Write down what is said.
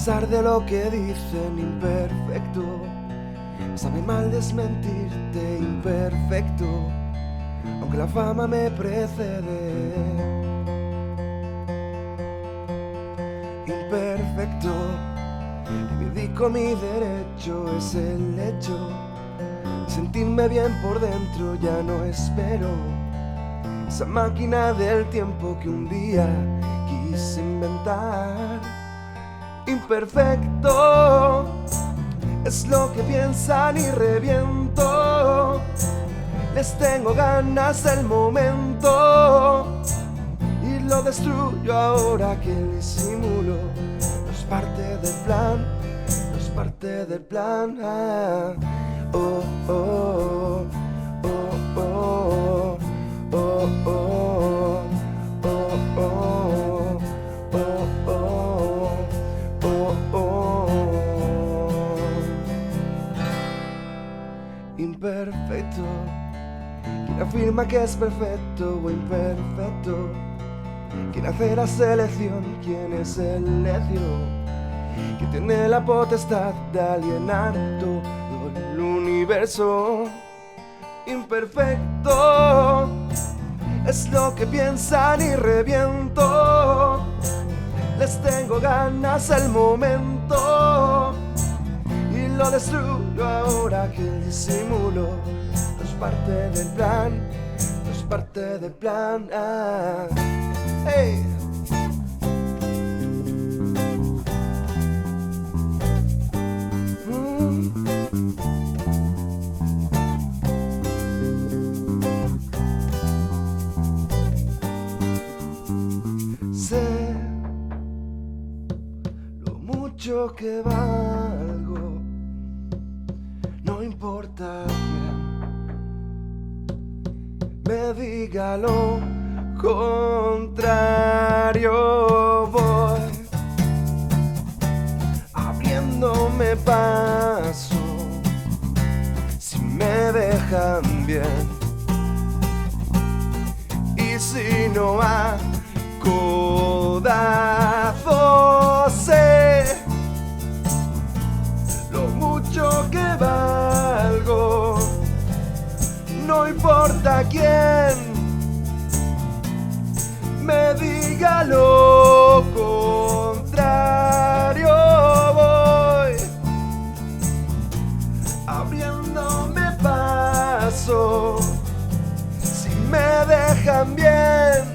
pesar de lo que dicen, imperfecto. Sabe mal desmentirte, imperfecto, aunque la fama me precede. Imperfecto, reivindico mi derecho, es el hecho de sentirme bien por dentro. Ya no espero esa máquina del tiempo que un día quise inventar. Imperfecto es lo que piensan y reviento. Les tengo ganas del momento y lo destruyo ahora que el disimulo no es parte del plan, no es parte del plan. Ah, oh, oh, oh, oh, oh, oh, oh, oh, oh, oh, oh, oh. Imperfecto, quien afirma que es perfecto o imperfecto, quien hace la selección, quien es el necio, que tiene la potestad de alienar todo el universo. Imperfecto es lo que piensan y reviento. Les tengo ganas al momento y lo destruyo ahora que el disimulo no es parte del plan, no es parte del plan. Ah, hey. Sé lo mucho que valgo, no importa quién me diga lo contrario. Voy abriéndome paso si me dejan bien, y si no a codazo. Sé lo mucho que valgo, no importa quién me diga lo contrario. Voy abriéndome paso si me dejan bien,